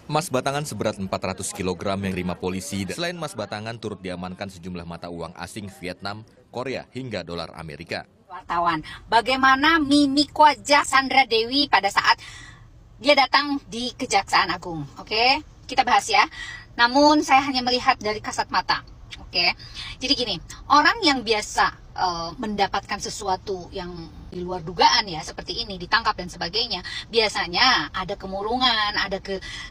Emas batangan seberat 400 kg yang diterima polisi. Selain emas batangan, turut diamankan sejumlah mata uang asing Vietnam, Korea, hingga dolar Amerika. Wartawan, bagaimana mimik wajah Sandra Dewi pada saat dia datang di Kejaksaan Agung? Oke, kita bahas ya. Namun saya hanya melihat dari kasat mata. Oke, jadi gini, orang yang biasa mendapatkan sesuatu yang di luar dugaan ya, seperti ini, ditangkap dan sebagainya, biasanya ada kemurungan, ada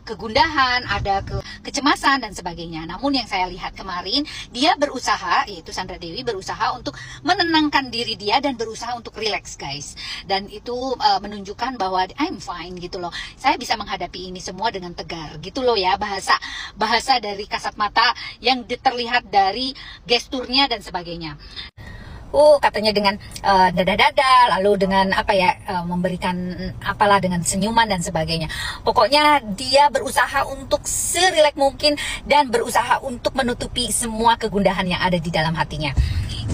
kegundahan, ada kecemasan dan sebagainya. Namun yang saya lihat kemarin, dia berusaha, yaitu Sandra Dewi berusaha untuk menenangkan diri dia dan berusaha untuk relax guys. Dan itu menunjukkan bahwa I'm fine gitu loh. Saya bisa menghadapi ini semua dengan tegar gitu loh ya, bahasa dari kasat mata yang terlihat dari gesturnya dan sebagainya. Katanya dengan dada-dada, lalu dengan memberikan apalah dengan senyuman dan sebagainya. Pokoknya dia berusaha untuk serileks mungkin dan berusaha untuk menutupi semua kegundahan yang ada di dalam hatinya.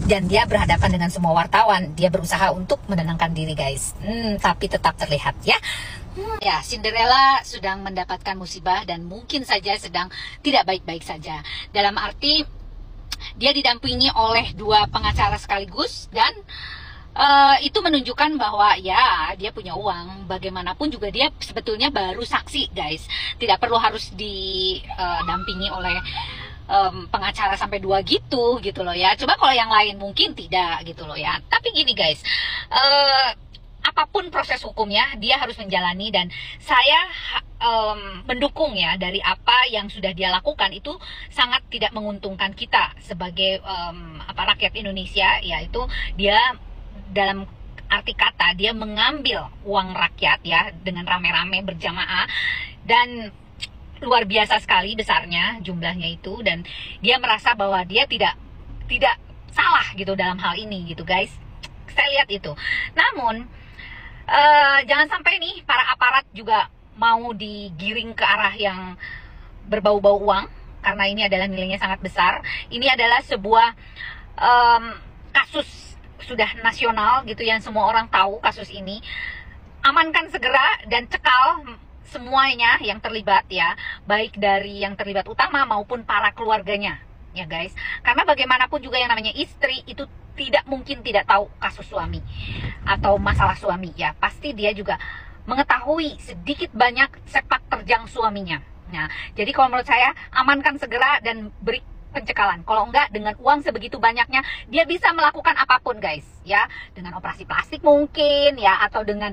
Dan dia berhadapan dengan semua wartawan, dia berusaha untuk menenangkan diri guys. Tapi tetap terlihat ya. Ya, Cinderella sedang mendapatkan musibah dan mungkin saja sedang tidak baik-baik saja. Dalam arti dia didampingi oleh 2 pengacara sekaligus dan itu menunjukkan bahwa ya dia punya uang. Bagaimanapun juga dia sebetulnya baru saksi guys. Tidak perlu harus didampingi oleh pengacara sampai 2 gitu loh ya. Coba kalau yang lain mungkin tidak gitu loh ya. Tapi gini guys, apapun proses hukumnya dia harus menjalani dan saya mendukung ya dari apa yang sudah dia lakukan. Itu sangat tidak menguntungkan kita sebagai rakyat Indonesia, yaitu dia dalam arti kata dia mengambil uang rakyat ya dengan rame-rame berjamaah dan luar biasa sekali besarnya jumlahnya itu, dan dia merasa bahwa dia tidak salah gitu dalam hal ini gitu guys. Saya lihat itu. Namun jangan sampai nih para aparat juga mau digiring ke arah yang berbau-bau uang, karena ini adalah nilainya sangat besar. Ini adalah sebuah kasus sudah nasional gitu yang semua orang tahu kasus ini. Amankan segera dan cekal semuanya yang terlibat ya, baik dari yang terlibat utama maupun para keluarganya ya guys. Karena bagaimanapun juga yang namanya istri itu tidak mungkin tidak tahu kasus suami atau masalah suami ya. Pasti dia juga mengetahui sedikit banyak sepak terjang suaminya. Nah, jadi kalau menurut saya amankan segera dan beri pencekalan. Kalau enggak, dengan uang sebegitu banyaknya dia bisa melakukan apapun guys ya, dengan operasi plastik mungkin ya, atau dengan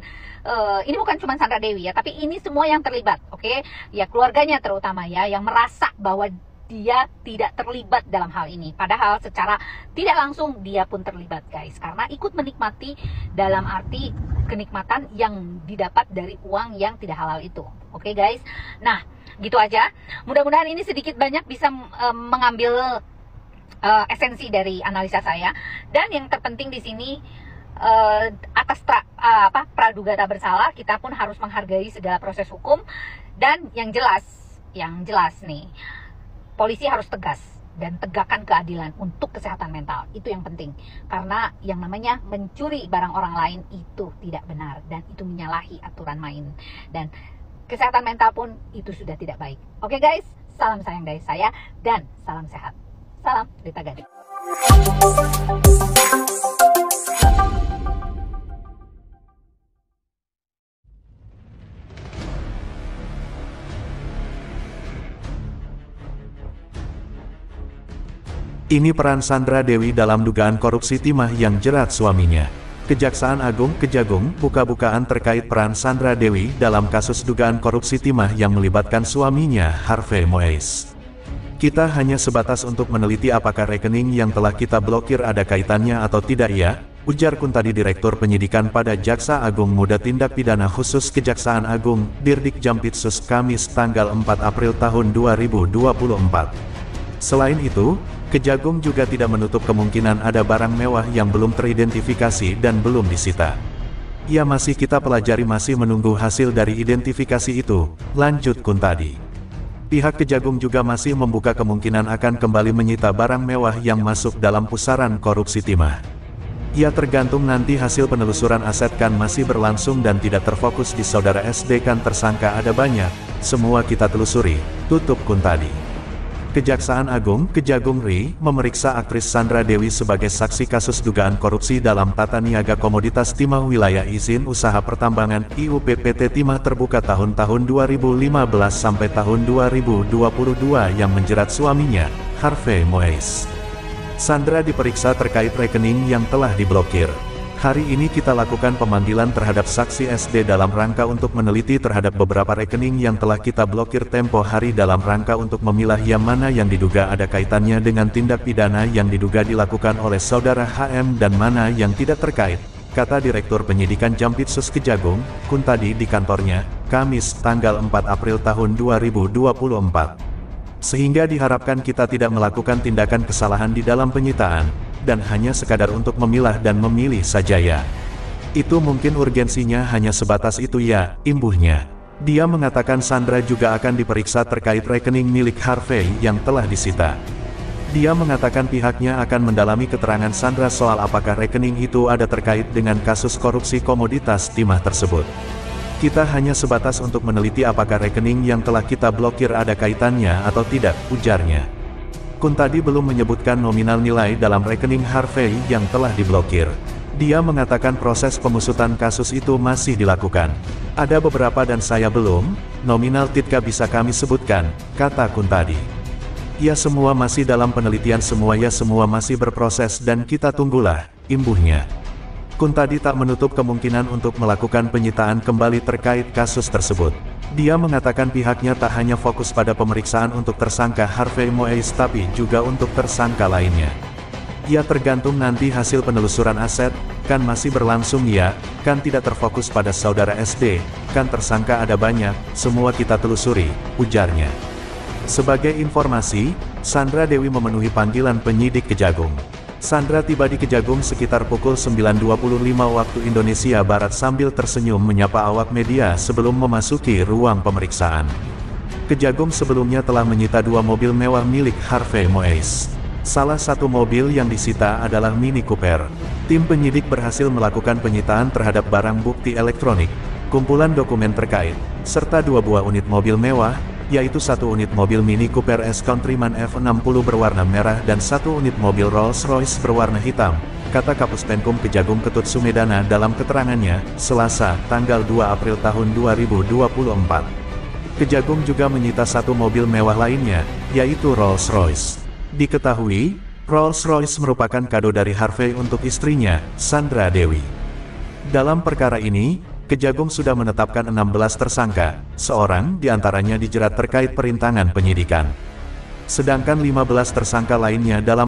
ini bukan cuma Sandra Dewi ya, tapi ini semua yang terlibat, oke? Ya keluarganya terutama ya, yang merasa bahwa dia tidak terlibat dalam hal ini, padahal secara tidak langsung dia pun terlibat guys, karena ikut menikmati dalam arti kenikmatan yang didapat dari uang yang tidak halal itu. Oke guys, nah gitu aja. Mudah-mudahan ini sedikit banyak bisa mengambil esensi dari analisa saya. Dan yang terpenting di sini atas praduga tak bersalah, kita pun harus menghargai segala proses hukum. Dan yang jelas nih, polisi harus tegas dan tegakkan keadilan untuk kesehatan mental. Itu yang penting. Karena yang namanya mencuri barang orang lain itu tidak benar dan itu menyalahi aturan main. Dan kesehatan mental pun itu sudah tidak baik. Oke guys, salam sayang dari saya dan salam sehat. Salam Rita Gading. Ini peran Sandra Dewi dalam dugaan korupsi timah yang jerat suaminya. Kejaksaan Agung Kejagung buka-bukaan terkait peran Sandra Dewi dalam kasus dugaan korupsi timah yang melibatkan suaminya, Harvey Moise. Kita hanya sebatas untuk meneliti apakah rekening yang telah kita blokir ada kaitannya atau tidak ya, ujar Kuntadi Direktur Penyidikan pada Jaksa Agung Muda Tindak Pidana Khusus Kejaksaan Agung, Dirdik Jampitsus Kamis tanggal 4 April tahun 2024. Selain itu, Kejagung juga tidak menutup kemungkinan ada barang mewah yang belum teridentifikasi dan belum disita. Ya masih kita pelajari, masih menunggu hasil dari identifikasi itu, lanjut Kuntadi. Pihak Kejagung juga masih membuka kemungkinan akan kembali menyita barang mewah yang masuk dalam pusaran korupsi timah. Ya tergantung nanti hasil penelusuran aset kan masih berlangsung dan tidak terfokus di saudara SD kan tersangka ada banyak, semua kita telusuri, tutup Kuntadi. Kejaksaan Agung Kejagung RI memeriksa aktris Sandra Dewi sebagai saksi kasus dugaan korupsi dalam tata niaga komoditas timah wilayah izin usaha pertambangan IUP-PT Timah Terbuka tahun-tahun 2015 sampai tahun 2022 yang menjerat suaminya, Harvey Moise. Sandra diperiksa terkait rekening yang telah diblokir. Hari ini kita lakukan pemanggilan terhadap saksi SD dalam rangka untuk meneliti terhadap beberapa rekening yang telah kita blokir tempo hari dalam rangka untuk memilah yang mana yang diduga ada kaitannya dengan tindak pidana yang diduga dilakukan oleh saudara HM dan mana yang tidak terkait, kata Direktur Penyidikan Jampitsus Kejagung, Kuntadi di kantornya, Kamis, tanggal 4 April tahun 2024. Sehingga diharapkan kita tidak melakukan tindakan kesalahan di dalam penyitaan, dan hanya sekadar untuk memilah dan memilih saja ya. Itu mungkin urgensinya hanya sebatas itu ya, imbuhnya. Dia mengatakan Sandra juga akan diperiksa terkait rekening milik Harvey yang telah disita. Dia mengatakan pihaknya akan mendalami keterangan Sandra soal apakah rekening itu ada terkait dengan kasus korupsi komoditas timah tersebut. Kita hanya sebatas untuk meneliti apakah rekening yang telah kita blokir ada kaitannya atau tidak, ujarnya. Kuntadi belum menyebutkan nominal nilai dalam rekening Harvey yang telah diblokir. Dia mengatakan proses pengusutan kasus itu masih dilakukan. Ada beberapa dan saya belum, nominal tidak bisa kami sebutkan, kata Kuntadi. Ya semua masih dalam penelitian semua masih berproses dan kita tunggulah, imbuhnya. Kuntadi tak menutup kemungkinan untuk melakukan penyitaan kembali terkait kasus tersebut. Dia mengatakan pihaknya tak hanya fokus pada pemeriksaan untuk tersangka Harvey Moise tapi juga untuk tersangka lainnya. Ya tergantung nanti hasil penelusuran aset, kan masih berlangsung ya, kan tidak terfokus pada saudara SD, kan tersangka ada banyak, semua kita telusuri, ujarnya. Sebagai informasi, Sandra Dewi memenuhi panggilan penyidik Kejagung. Sandra tiba di Kejagung sekitar pukul 9.25 waktu Indonesia Barat sambil tersenyum menyapa awak media sebelum memasuki ruang pemeriksaan. Kejagung sebelumnya telah menyita 2 mobil mewah milik Harvey Moise. Salah satu mobil yang disita adalah Mini Cooper. Tim penyidik berhasil melakukan penyitaan terhadap barang bukti elektronik, kumpulan dokumen terkait, serta 2 buah unit mobil mewah, yaitu 1 unit mobil Mini Cooper S Countryman F60 berwarna merah dan 1 unit mobil Rolls-Royce berwarna hitam, kata Kapus Penkum Kejagung Ketut Sumedana dalam keterangannya, Selasa, tanggal 2 April tahun 2024. Kejagung juga menyita 1 mobil mewah lainnya, yaitu Rolls-Royce. Diketahui, Rolls-Royce merupakan kado dari Harvey untuk istrinya, Sandra Dewi. Dalam perkara ini, Kejagung sudah menetapkan 16 tersangka, seorang diantaranya dijerat terkait perintangan penyidikan. Sedangkan 15 tersangka lainnya dalam